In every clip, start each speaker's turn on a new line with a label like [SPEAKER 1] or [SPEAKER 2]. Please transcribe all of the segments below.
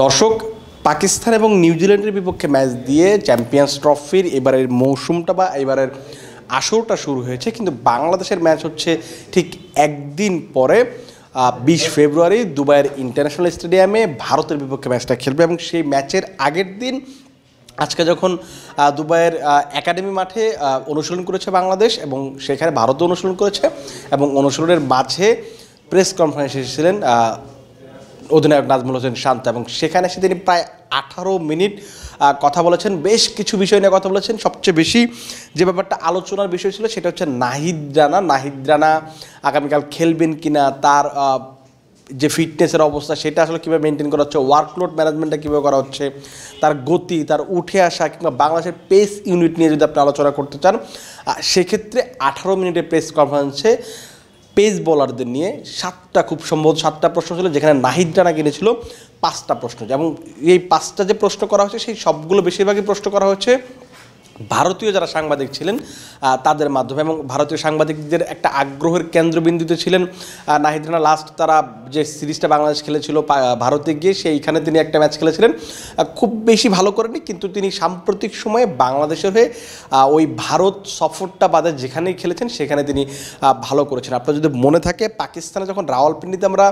[SPEAKER 1] দর্শক, পাকিস্তান এবং নিউজিল্যান্ডের বিপক্ষে ম্যাচ দিয়ে চ্যাম্পিয়ন্স ট্রফির এবারের মৌসুমটা বা এবারের আসরটা শুরু হয়েছে, কিন্তু বাংলাদেশের ম্যাচ হচ্ছে ঠিক একদিন পরে 20 ফেব্রুয়ারি দুবাইয়ের ইন্টারন্যাশনাল স্টেডিয়ামে ভারতের বিপক্ষে ম্যাচটা খেলবে। এবং সেই ম্যাচের আগের দিন আজকে যখন দুবাইয়ের একাডেমি মাঠে অনুশীলন করেছে বাংলাদেশ এবং সেখানে ভারতও অনুশীলন করেছে এবং অনুশীলনের মাঝে প্রেস কনফারেন্স এসেছিলেন অধিনায়ক নাজমুল হোসেন শান্ত, এবং সেখানে এসে তিনি প্রায় 18 মিনিট কথা বলেছেন। বেশ কিছু বিষয় নিয়ে কথা বলেছেন। সবচেয়ে বেশি যে ব্যাপারটা আলোচনার বিষয় ছিল সেটা হচ্ছে নাহিদ রানা আগামীকাল খেলবেন কিনা, তার যে ফিটনেসের অবস্থা সেটা আসলে কীভাবে মেনটেন করা হচ্ছে, ওয়ার্কলোড ম্যানেজমেন্টটা কীভাবে করা হচ্ছে, তার গতি, তার উঠে আসা, কিংবা বাংলাদেশের পেস ইউনিট নিয়ে যদি আপনি আলোচনা করতে চান, সেক্ষেত্রে 18 মিনিটের প্রেস কনফারেন্সে পেস বোলারদের নিয়ে 7টা খুব সম্ভবত 7টা প্রশ্ন ছিল, যেখানে নাহিদ রানা কিনেছিল 5টা প্রশ্ন। এবং এই 5টা যে প্রশ্ন করা হচ্ছে সেই সবগুলো বেশিরভাগই প্রশ্ন করা হচ্ছে ভারতীয় যারা সাংবাদিক ছিলেন তাদের মাধ্যমে, এবং ভারতীয় সাংবাদিকদের একটা আগ্রহের কেন্দ্রবিন্দুতে ছিলেন নাহিদ রানা। লাস্ট তারা যে সিরিজটা বাংলাদেশ খেলেছিল ভারতে গিয়ে, সেইখানে তিনি একটা ম্যাচ খেলেছিলেন, খুব বেশি ভালো করেনি, কিন্তু তিনি সাম্প্রতিক সময়ে বাংলাদেশের হয়ে ওই ভারত সফরটা বাদে যেখানেই খেলেছেন সেখানে তিনি ভালো করেছেন। আপনার যদি মনে থাকে, পাকিস্তানে যখন রাওয়ালপিন্ডিতে আমরা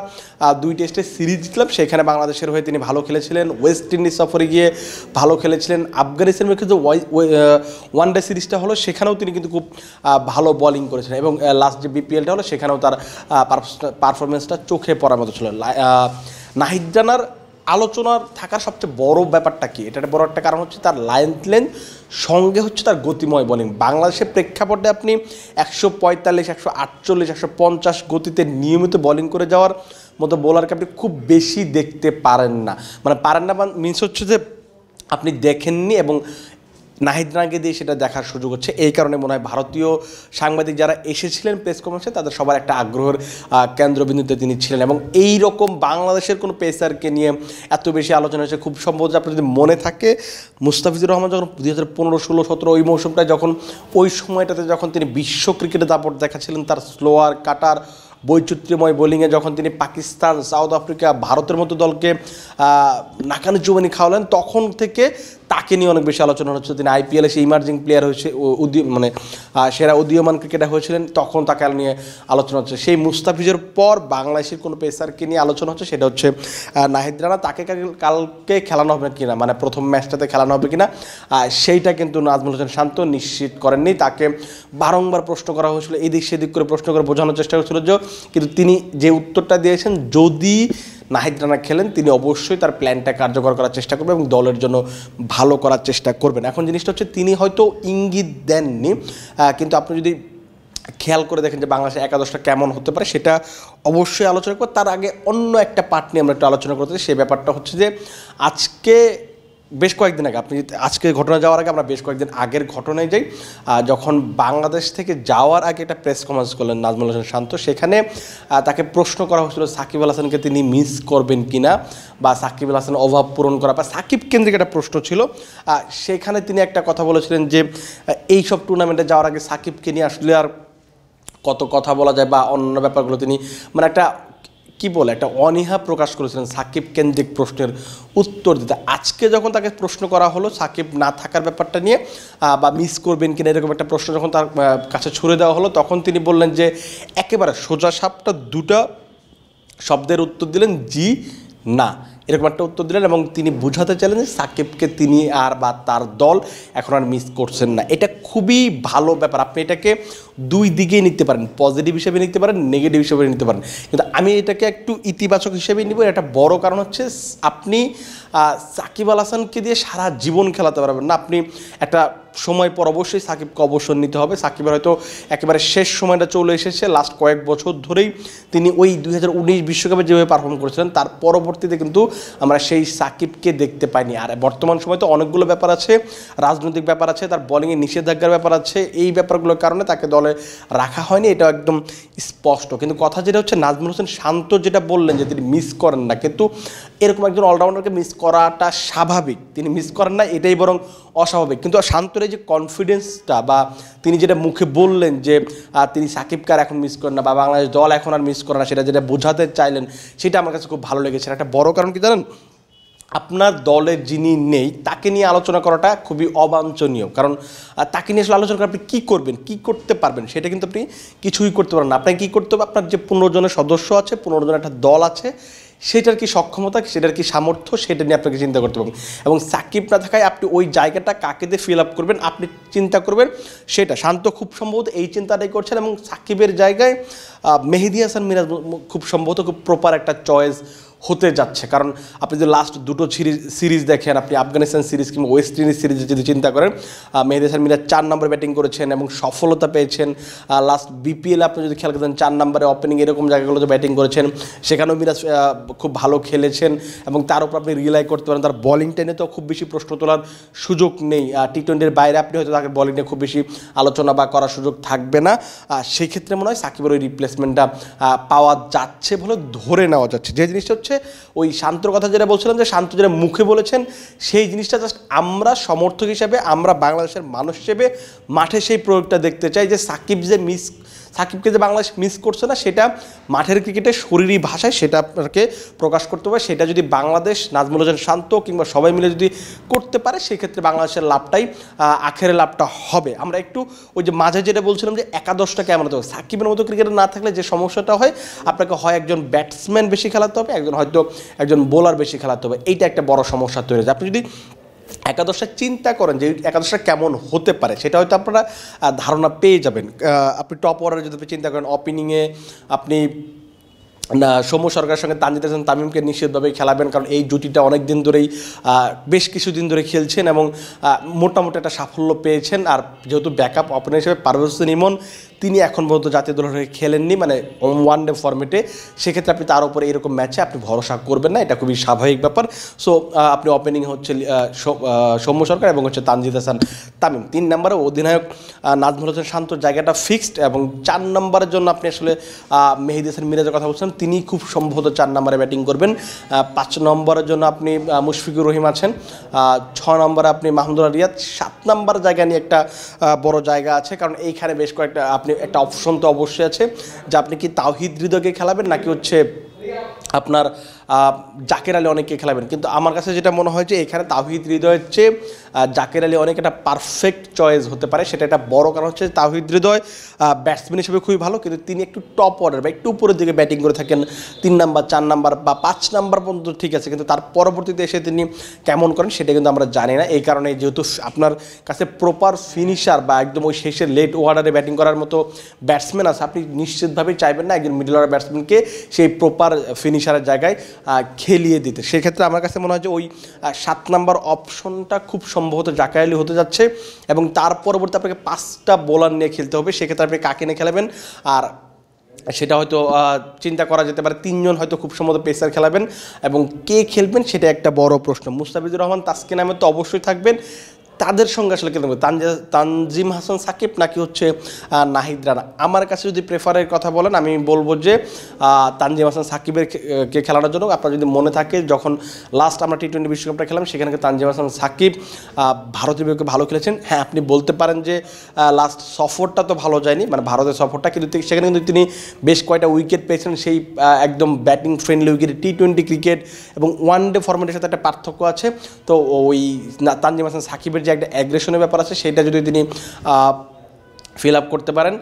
[SPEAKER 1] 2 টেস্টের সিরিজ জিতলাম, সেখানে বাংলাদেশের হয়ে তিনি ভালো খেলেছিলেন। ওয়েস্ট ইন্ডিজ সফরে গিয়ে ভালো খেলেছিলেন। আফগানিস্তানের বিপক্ষে যে ওয়ান ডে সিরিজটা হলো সেখানেও তিনি কিন্তু খুব ভালো বোলিং করেছিলেন, এবং লাস্ট যে বিপিএলটা হলো সেখানেও তার পারফরমেন্সটা চোখে পড়ার মতো ছিল। নাহিদ রানার আলোচনার থাকার সবচেয়ে বড় ব্যাপারটা কি, এটা বড় একটা কারণ হচ্ছে তার লেন্থ সঙ্গে হচ্ছে তার গতিময় বোলিং। বাংলাদেশের প্রেক্ষাপটে আপনি 145, 148, 150 গতিতে নিয়মিত বোলিং করে যাওয়ার মতো বোলারকে আপনি খুব বেশি দেখতে পারেন না। মানে মিনস হচ্ছে যে আপনি দেখেননি, এবং নাহিদ রানাকে দিয়ে সেটা দেখার সুযোগ হচ্ছে। এই কারণে মনে হয় ভারতীয় সাংবাদিক যারা এসেছিলেন প্রেস কনফারেন্সে তাদের সবার একটা আগ্রহের কেন্দ্রবিন্দুতে তিনি ছিলেন। এবং এই রকম বাংলাদেশের কোনো পেসারকে নিয়ে এত বেশি আলোচনা হয়েছে খুব সম্ভবত আপনার যদি মনে থাকে, মুস্তাফিজুর রহমান যখন 2015, 16, 17 ওই মৌসুমটায় যখন ওই সময়টাতে যখন তিনি বিশ্ব ক্রিকেটে দাপট দেখাচ্ছিলেন, তার স্লোয়ার কাটার বৈচিত্র্যময় বোলিংয়ে যখন তিনি পাকিস্তান, সাউথ আফ্রিকা, ভারতের মতো দলকে নাকানি চুবানি খাওয়ালেন, তখন থেকে তাকে নিয়ে অনেক বেশি আলোচনা হচ্ছে। তিনি আইপিএলে সে ইমার্জিং প্লেয়ার হয়েছে, সেরা উদীয়মান ক্রিকেটার হয়েছিলেন, তখন তাকে নিয়ে আলোচনা হচ্ছে। সেই মুস্তাফিজের পর বাংলাদেশের কোনো পেসারকে নিয়ে আলোচনা হচ্ছে, সেটা হচ্ছে নাহিদ রানা। তাকে কালকে খেলানো হবে কিনা, মানে প্রথম ম্যাচটাতে খেলানো হবে কিনা, সেইটা কিন্তু নাজমুল হোসেন শান্ত নিশ্চিত করেননি। তাকে বারংবার প্রশ্ন করা হয়েছিল, এদিক সেদিক করে প্রশ্ন করে বোঝানোর চেষ্টা করেছিল, কিন্তু তিনি যে উত্তরটা দিয়েছেন, যদি নাহিদ রানা খেলেন তিনি অবশ্যই তার প্ল্যানটা কার্যকর করার চেষ্টা করবেন এবং দলের জন্য ভালো করার চেষ্টা করবেন। এখন জিনিসটা হচ্ছে তিনি হয়তো ইঙ্গিত দেননি, কিন্তু আপনি যদি খেয়াল করে দেখেন যে বাংলাদেশের একাদশটা কেমন হতে পারে সেটা অবশ্যই আলোচনা করব। তার আগে অন্য একটা পার্ট নিয়ে আমরা একটু আলোচনা করতে চাই। সেই ব্যাপারটা হচ্ছে যে আজকে বেশ কয়েকদিন আগে, আপনি আজকে ঘটনা যাওয়ার আগে আমরা বেশ কয়েকদিন আগের ঘটনায় যাই। যখন বাংলাদেশ থেকে যাওয়ার আগে একটা প্রেস কনফারেন্স করলেন নাজমুল হোসেন শান্ত, সেখানে তাকে প্রশ্ন করা হয়েছিল সাকিব আল হাসানকে তিনি মিস করবেন কিনা, বা সাকিব আল হাসানের অভাব পূরণ করা, বা সাকিব কেন্দ্রিক একটা প্রশ্ন ছিল। সেখানে তিনি একটা কথা বলেছিলেন যে এই সব টুর্নামেন্টে যাওয়ার আগে সাকিবকে নিয়ে আসলে আর কত কথা বলা যায় বা অন্য ব্যাপারগুলো তিনি মানে একটা একটা অনীহা প্রকাশ করেছিলেন সাকিব কেন্দ্রিক প্রশ্নের উত্তর দিতে। আজকে যখন তাকে প্রশ্ন করা হলো সাকিব না থাকার ব্যাপারটা নিয়ে, বা মিস করবেন কিনা এরকম একটা প্রশ্ন যখন তার কাছে ছুড়ে দেওয়া হলো, তখন তিনি বললেন যে একেবারে সোজা সাপটা 2টা শব্দের উত্তর দিলেন, জি না, এরকম একটা উত্তর দিলেন। এবং তিনি বোঝাতে চাইলেন যে সাকিবকে তিনি আর বা তার দল এখন আর মিস করছেন না। এটা খুবই ভালো ব্যাপার। আপনি এটাকে 2 দিকেই নিতে পারেন, পজিটিভ হিসেবে নিতে পারেন, নেগেটিভ হিসেবে নিতে পারেন, কিন্তু আমি এটাকে একটু ইতিবাচক হিসেবে নিব। একটা বড় কারণ হচ্ছে আপনি সাকিব আল হাসানকে দিয়ে সারা জীবন খেলাতে পারবেন না। আপনি একটা সময় পর অবশ্যই সাকিবকে অবসর নিতে হবে। সাকিবের হয়তো একেবারে শেষ সময়টা চলে এসেছে। লাস্ট কয়েক বছর ধরেই তিনি ওই 2019 বিশ্বকাপে যেভাবে পারফর্ম করেছিলেন তার পরবর্তীতে কিন্তু আমরা সেই সাকিবকে দেখতে পাইনি। আর বর্তমান সময় তো অনেকগুলো ব্যাপার আছে, রাজনৈতিক ব্যাপার আছে, তার বোলিংয়ে নিষেধাজ্ঞার ব্যাপার আছে, এই ব্যাপারগুলোর কারণে তাকে দলে রাখা হয়নি, এটা একদম স্পষ্ট। কিন্তু কথা যেটা হচ্ছে নাজমুল হোসেন শান্ত যেটা বললেন যে তিনি মিস করেন না, কিন্তু এরকম একজন অলরাউন্ডারকে মিস করাটা স্বাভাবিক, তিনি মিস করেন না এটাই বরং অস্বাভাবিক। কিন্তু শান্তর এই যে কনফিডেন্সটা, বা তিনি যেটা মুখে বললেন যে তিনি সাকিবকে আর এখন মিস করেন না, বা বাংলাদেশ দল এখন আর মিস করে না, সেটা যেটা বোঝাতে চাইলেন, সেটা আমার কাছে খুব ভালো লেগেছে। একটা বড় কারণ কি জানেন, আপনার দলে যিনি নেই তাকে নিয়ে আলোচনা করাটা খুবই অবাঞ্ছনীয়, কারণ তাকে নিয়ে আসলে আলোচনা করে আপনি কী করবেন, কী করতে পারবেন, সেটা কিন্তু আপনি কিছুই করতে পারেন না। আপনাকে কী করতে হবে, আপনার যে 15 জনের সদস্য আছে, 15 জনের একটা দল আছে, সেটার কি সক্ষমতা, সেটার কি সামর্থ্য, সেটা নিয়ে আপনাকে চিন্তা করতে হবে। এবং সাকিব না থাকায় আপনি ওই জায়গাটা কাকে দিয়ে ফিল আপ করবেন আপনি চিন্তা করবেন, সেটা শান্ত খুব সম্ভবত এই চিন্তাটাই করছেন। এবং সাকিবের জায়গায় মেহেদী হাসান মিরাজ খুব সম্ভবত খুব প্রপার একটা চয়েস হতে যাচ্ছে। কারণ আপনি যদি লাস্ট দুটো সিরিজ দেখেন, আপনি আফগানিস্তান সিরিজ কিংবা ওয়েস্ট ইন্ডিজ সিরিজে যদি চিন্তা করেন, মেহেদী হাসান মিরাজ 4 নম্বরে ব্যাটিং করেছেন এবং সফলতা পেয়েছেন। লাস্ট বিপিএল আপনি যদি খেয়াল করেন 4 নম্বরে ওপেনিং এরকম জায়গাগুলোতে ব্যাটিং করেছেন, সেখানেও মিরাজ খুব ভালো খেলেছেন এবং তার উপর আপনি রিলাই করতে পারেন। তার বলিং টেনে তো খুব বেশি প্রশ্ন তোলার সুযোগ নেই, টি-20-র বাইরে আপনি হয়তো তাকে বলিং নিয়ে খুব বেশি আলোচনা বা করার সুযোগ থাকবে না। সেই ক্ষেত্রে মনে হয় সাকিবের ওই রিপ্লেসমেন্টটা পাওয়া যাচ্ছে বলে ধরে নেওয়া যাচ্ছে। যে জিনিসটা হচ্ছে ওই শান্তর কথা যেটা বলছিলাম, যে শান্ত যেটা মুখে বলেছেন সেই জিনিসটা জাস্ট আমরা সমর্থক হিসেবে, আমরা বাংলাদেশের মানুষ হিসেবে মাঠে সেই প্রয়োগটা দেখতে চাই, যে সাকিবকে যে বাংলাদেশ মিস করছে না, সেটা মাঠের ক্রিকেটে শরীরী ভাষায় সেটা আপনাকে প্রকাশ করতে হবে। সেটা যদি বাংলাদেশ, নাজমুল হোসেন শান্ত কিংবা সবাই মিলে যদি করতে পারে, সেক্ষেত্রে বাংলাদেশের লাভটাই আখেরে লাভটা হবে। আমরা একটু ওই যে মাঝে যেটা বলছিলাম যে একাদশটা কেমন হতে হবে, সাকিবের মতো ক্রিকেটার না থাকলে যে সমস্যাটা হয়, আপনাকে হয় একজন ব্যাটসম্যান বেশি খেলাতে হবে, হয়তো একজন বোলার বেশি খেলাতে হবে। এইটা একটা বড় সমস্যা তৈরি হয়েছে। আপনি যদি একাদশটা চিন্তা করেন যে একাদশটা কেমন হতে পারে, সেটা হয়তো আপনারা ধারণা পেয়ে যাবেন। আপনি টপ অর্ডারে যদি আপনি চিন্তা করেন, ওপেনিংয়ে আপনি সৌম্য সরকারের সঙ্গে তানজিদ হাসান তামিমকে নিশ্চিতভাবে খেলাবেন, কারণ এই জুটিটা অনেক দিন ধরেই বেশ কিছুদিন ধরে খেলছেন এবং মোটামুটি একটা সাফল্য পেয়েছেন। আর যেহেতু ব্যাকআপ ওপেনার হিসেবে পারভেজ হোসেন ইমন, তিনি এখন পর্যন্ত জাতীয় দলের হয়ে খেলেননি, মানে ওয়ান ডে ফরম্যাটে, সেক্ষেত্রে আপনি তার উপরে এরকম ম্যাচে আপনি ভরসা করবেন না, এটা খুবই স্বাভাবিক ব্যাপার। সো আপনি ওপেনিং হচ্ছে সৌম্য সরকার এবং হচ্ছে তানজিদ হাসান তামিম। 3 নম্বরে অধিনায়ক নাজমুল হোসেন শান্তর জায়গাটা ফিক্সড, এবং 4 নম্বরের জন্য আপনি আসলে মেহেদী হাসান মিরাজের কথা বলছেন, তিনি খুব সম্ভবত 4 নম্বরে ব্যাটিং করবেন। 5 নম্বরের জন্য আপনি মুশফিকুর রহিম আছেন, 6 নম্বরে আপনি মাহমুদুল্লাহ রিয়াদ, 7 নম্বর জায়গা নিয়ে একটা বড় জায়গা আছে, কারণ এইখানে বেশ কয়েকটা আপনি একটা অপশন তো অবশ্যই আছে, যে আপনি কি তাওহিদ হৃদয়কে খেলাবেন নাকি হচ্ছে আপনার জাকের আলী অনেককে খেলাবেন। কিন্তু আমার কাছে যেটা মনে হয় যে এখানে তাওহিদ হৃদয়ের চেয়ে জাকের আলী অনেক একটা পারফেক্ট চয়েস হতে পারে। সেটা একটা বড় কারণ হচ্ছে তাওহিদ হৃদয় ব্যাটসম্যান হিসেবে খুবই ভালো, কিন্তু তিনি একটু টপ অর্ডার বা একটু উপরের দিকে ব্যাটিং করে থাকেন। 3 নাম্বার 4 নাম্বার বা 5 নাম্বার পর্যন্ত ঠিক আছে, কিন্তু তার পরবর্তীতে এসে তিনি কেমন করেন সেটা কিন্তু আমরা জানি না। এই কারণে যেহেতু আপনার কাছে প্রপার ফিনিশার বা একদম ওই শেষের লেট ওয়ার্ডারে ব্যাটিং করার মতো ব্যাটসম্যান আছে, আপনি নিশ্চিতভাবেই চাইবেন না একজন মিডল অর্ডার ব্যাটসম্যানকে সেই প্রপার ফিনিশারের জায়গায় খেলিয়ে দিতে। সেক্ষেত্রে আমার কাছে মনে হয় যে ওই 7 নাম্বার অপশনটা খুব সম্ভবত জাকের আলী হতে যাচ্ছে, এবং তার পরবর্তী আপনাকে 5টা বোলার নিয়ে খেলতে হবে। সেক্ষেত্রে আপনি কাকে নিয়ে খেলাবেন, আর সেটা হয়তো চিন্তা করা যেতে পারে 3 জন হয়তো খুব সম্ভবত পেসার খেলাবেন, এবং কে খেলবেন সেটা একটা বড় প্রশ্ন। মুস্তাফিজুর রহমান, তাসকিন আহমেদ তো অবশ্যই থাকবেন, তাদের সঙ্গে আসলে খেলতে হবে তানজিম হাসান সাকিব নাকি হচ্ছে নাহিদ রানা। আমার কাছে যদি প্রেফারের কথা বলেন, আমি বলবো যে তানজিম হাসান সাকিবের কে খেলানোর জন্য আপনার যদি মনে থাকে, যখন লাস্ট আমরা টি-20 বিশ্বকাপটা খেলাম, সেখানে তানজিম হাসান সাকিব ভারতের বিপক্ষে ভালো খেলেছেন। হ্যাঁ, আপনি বলতে পারেন যে লাস্ট সফরটা তো ভালো যায়নি, মানে ভারতের সফরটা, কিন্তু সেখানে কিন্তু তিনি বেশ কয়েকটা উইকেট পেয়েছেন, সেই একদম ব্যাটিং ফ্রেন্ডলি উইকেট। টি-20 ক্রিকেট এবং ওয়ান ডে ফরম্যাটের সাথে একটা পার্থক্য আছে। তো ওই তানজিম হাসান সাকিবের যে একটা অ্যাগ্রেশনের ব্যাপার আছে, সেটা যদি তিনি ফিল আপ করতে পারেন,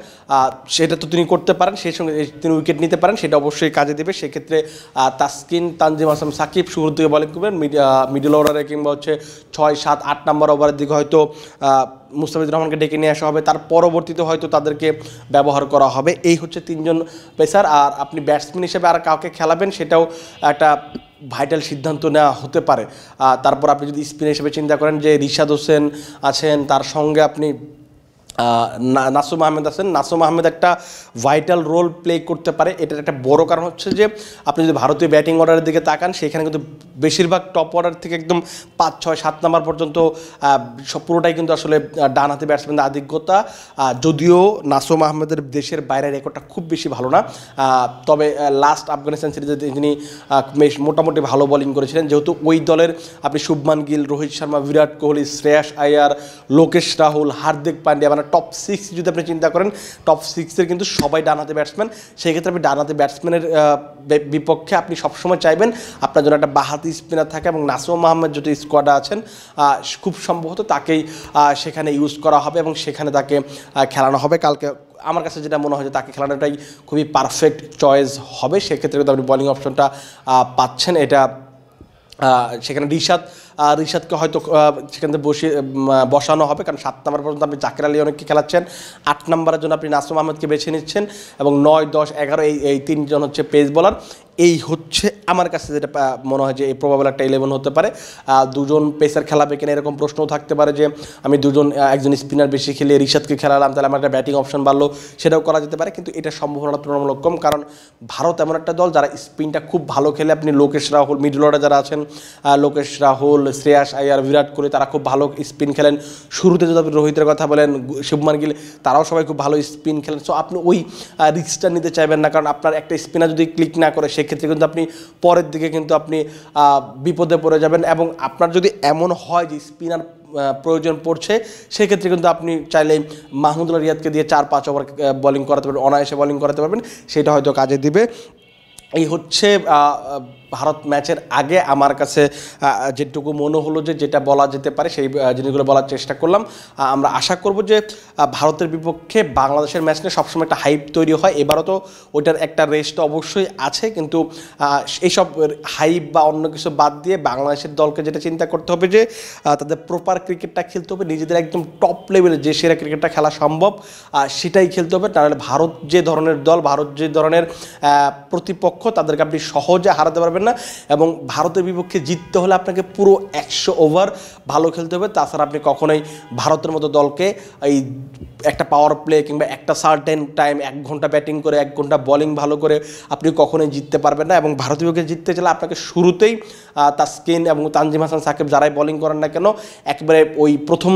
[SPEAKER 1] সেটা তো তিনি করতে পারেন, সেই সঙ্গে তিনি উইকেট নিতে পারেন, সেটা অবশ্যই কাজে দেবে। সেক্ষেত্রে তানজিম হাসান সাকিব শুরুর দিকে বলিং করবেন, মিডল অর্ডারে কিংবা হচ্ছে 6, 7, 8 নম্বর ওভারের দিকে হয়তো মুস্তাফিজুর রহমানকে ডেকে নিয়ে আসা হবে, তার পরবর্তীতে হয়তো তাদেরকে ব্যবহার করা হবে। এই হচ্ছে 3 জন পেসার। আর আপনি ব্যাটসম্যান হিসেবে আর কাউকে খেলাবেন, সেটাও একটা ভাইটাল সিদ্ধান্ত নেওয়া হতে পারে। তারপর আপনি যদি স্পিন হিসেবে চিন্তা করেন যে রিশাদ হোসেন আছেন, তার সঙ্গে আপনি নাসুম আহমেদ আছেন, নাসুম আহমেদ একটা ভাইটাল রোল প্লে করতে পারে। এটার একটা বড় কারণ হচ্ছে যে আপনি যদি ভারতীয় ব্যাটিং অর্ডারের দিকে তাকান, সেখানে কিন্তু বেশিরভাগ টপ অর্ডার থেকে একদম 5, 6, 7 নাম্বার পর্যন্ত পুরোটাই কিন্তু আসলে ডান হাতে ব্যাটসম্যানদের আধিক্যতা। যদিও নাসুম আহমেদের দেশের বাইরের রেকর্ডটা খুব বেশি ভালো না, তবে লাস্ট আফগানিস্তান সিরিজে তিনি মোটামুটি ভালো বোলিং করেছিলেন। যেহেতু ওই দলের আপনি শুভমান গিল, রোহিত শর্মা, বিরাট কোহলি, শ্রেয়াস আয়ার, লোকেশ রাহুল, হার্দিক পান্ডিয়া, মানে মানে টপ 6 যদি আপনি চিন্তা করেন, টপ 6-এর কিন্তু সবাই ডানহাতি ব্যাটসম্যান। সেই ক্ষেত্রে আপনি ডানহাতি ব্যাটসম্যানের বিপক্ষে আপনি সবসময় চাইবেন আপনার জন্য একটা বাঁহাতি স্পিনার থাকে, এবং নাসিম মাহমুদ যদি স্কোয়াডে আছেন খুব সম্ভবত তাকেই সেখানে ইউজ করা হবে এবং সেখানে তাকে খেলানো হবে। কালকে আমার কাছে যেটা মনে হয় যে তাকে খেলানোটাই খুবই পারফেক্ট চয়েস হবে। সেক্ষেত্রে কিন্তু আপনি বোলিং অপশনটা পাচ্ছেন। এটা সেখানে রিশাদকে হয়তো সেখান থেকে বসানো হবে, কারণ 7 নম্বর পর্যন্ত আপনি জাকির আলী অনেককে খেলাচ্ছেন, 8 নম্বরের জন্য আপনি নাসিম আহমেদকে বেছে নিচ্ছেন, এবং 9, 10, 11 এই 3 জন হচ্ছে পেস বোলার। এই হচ্ছে আমার কাছে যেটা মনে হয় যে এই প্রবাবল একটা 11 হতে পারে। 2 জন পেসার খেলাবে কিনা এরকম প্রশ্নও থাকতে পারে যে আমি একজন স্পিনার বেশি খেলে রিশাদকে খেলালাম, তাহলে আমার একটা ব্যাটিং অপশন বাড়লো, সেটাও করা যেতে পারে। কিন্তু এটা সম্ভাবনা তুলনামূলক কম, কারণ ভারত এমন একটা দল যারা স্পিনটা খুব ভালো খেলে। আপনি লোকেশ রাহুল, মিডল অর্ডারে যারা আছেন, লোকেশ রাহুল, শ্রেয়াস আয়ার, বিরাট কোহলি, তারা খুব ভালো স্পিন খেলেন। শুরুতে যদি আপনি রোহিতের কথা বলেন, শুভমান গিল, তারাও সবাই খুব ভালো স্পিন খেলেন। সো আপনি ওই রিস্কটা নিতে চাইবেন না, কারণ আপনার একটা স্পিনার যদি ক্লিক না করে সেক্ষেত্রে কিন্তু আপনি পরের দিকে কিন্তু আপনি বিপদে পড়ে যাবেন। এবং আপনার যদি এমন হয় যে স্পিনার প্রয়োজন পড়ছে, সেক্ষেত্রে কিন্তু আপনি চাইলে মাহমুদুল্লাহ রিয়াদকে দিয়ে 4-5 ওভার বোলিং করাতে পারবেন, অনায়াসে বোলিং করাতে পারবেন, সেটা হয়তো কাজে দিবে। এই হচ্ছে ভারত ম্যাচের আগে আমার কাছে যেটুকু মনে হলো যে যেটা বলা যেতে পারে সেই জিনিসগুলো বলার চেষ্টা করলাম। আমরা আশা করব যে ভারতের বিপক্ষে বাংলাদেশের ম্যাচ নিয়ে সবসময় একটা হাইপ তৈরি হয়। এবারও তো ওইটার একটা রেস্ট অবশ্যই আছে, কিন্তু এইসব হাইপ বা অন্য কিছু বাদ দিয়ে বাংলাদেশের দলকে যেটা চিন্তা করতে হবে যে তাদের প্রপার ক্রিকেটটা খেলতে হবে, নিজেদের একদম টপ লেভেলে যে সেরা ক্রিকেটটা খেলা সম্ভব সেটাই খেলতে হবে। তাহলে ভারত যে ধরনের দল, ভারত যে ধরনের প্রতিপক্ষ, তাদেরকে আপনি সহজে হারাতে পারবেন না। এবং ভারতের বিপক্ষে জিততে হলে আপনাকে পুরো 100 ওভার ভালো খেলতে হবে। তাছাড়া আপনি কখনোই ভারতের মতো দলকে এই একটা পাওয়ার প্লে কিংবা একটা সার্টেন টাইম 1 ঘন্টা ব্যাটিং করে 1 ঘন্টা বোলিং ভালো করে আপনি কখনোই জিততে পারবেন না। এবং ভারতীয় বিপক্ষে জিততে চাইলে আপনাকে শুরুতেই তাসকিন এবং তানজিম হাসান সাকিব যারাই বোলিং করেন না কেন, একবারে ওই প্রথম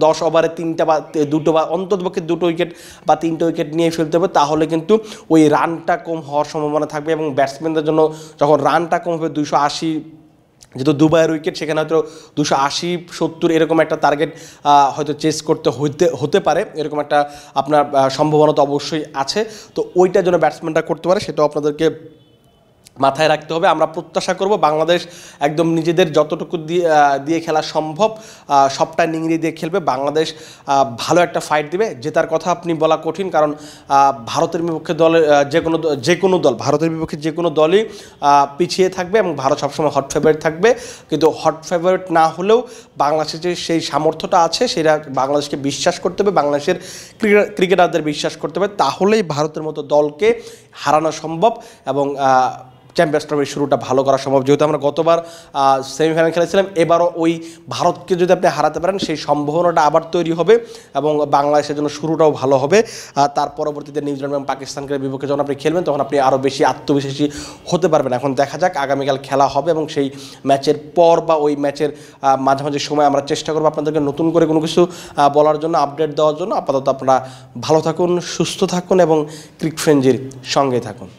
[SPEAKER 1] 10 ওভারে 3টা বা 2টো বা অন্ততপক্ষে 2টো উইকেট বা 3টে উইকেট নিয়ে ফেলতে হবে। তাহলে কিন্তু ওই রানটা কম হওয়ার সম্ভাবনা থাকবে। এবং ব্যাটসম্যানদের জন্য যখন রানটা কম হবে, 280 যেহেতু দুবাইয়ের উইকেট, সেখানে হয়তো 280-70 এরকম একটা টার্গেট হয়তো চেস করতে হতে পারে, এরকম একটা আপনার সম্ভাবনা তো অবশ্যই আছে। তো ওইটার জন্য ব্যাটসম্যানটা করতে পারে, সেটাও আপনাদেরকে মাথায় রাখতে হবে। আমরা প্রত্যাশা করব বাংলাদেশ একদম নিজেদের যতটুকু দিয়ে খেলা সম্ভব সবটা নিংড়ি দিয়ে খেলবে। বাংলাদেশ ভালো একটা ফাইট দিবে। জেতার কথা আপনি বলা কঠিন, কারণ ভারতের বিপক্ষে যে কোনো দল ভারতের বিপক্ষে যে কোনো দলই পিছিয়ে থাকবে এবং ভারত সবসময় হট ফেভারিট থাকবে। কিন্তু হট ফেভারিট না হলেও বাংলাদেশের যে সেই সামর্থ্যটা আছে সেটা বাংলাদেশকে বিশ্বাস করতে হবে, বাংলাদেশের ক্রিকেটারদের বিশ্বাস করতে হবে। তাহলেই ভারতের মতো দলকে হারানো সম্ভব এবং চ্যাম্পিয়ন্স ট্রফির শুরুটা ভালো করা সম্ভব। যেহেতু আমরা গতবার সেমিফাইনাল খেলেছিলাম, এবারও ওই ভারতকে যদি আপনি হারাতে পারেন সেই সম্ভাবনাটা আবার তৈরি হবে এবং বাংলাদেশের জন্য শুরুটাও ভালো হবে। তার পরবর্তীতে নিউজিল্যান্ড এবং পাকিস্তানকে বিপক্ষে যখন আপনি খেলবেন তখন আপনি আরও বেশি আত্মবিশ্বাসী হতে পারবেন। এখন দেখা যাক, আগামীকাল খেলা হবে এবং সেই ম্যাচের পর বা ওই ম্যাচের মাঝামাঝি সময় আমরা চেষ্টা করবো আপনাদেরকে নতুন করে কোনো কিছু বলার জন্য, আপডেট দেওয়ার জন্য। আপাতত আপনারা ভালো থাকুন, সুস্থ থাকুন এবং ক্রিক ফ্রেঞ্জির সঙ্গে থাকুন।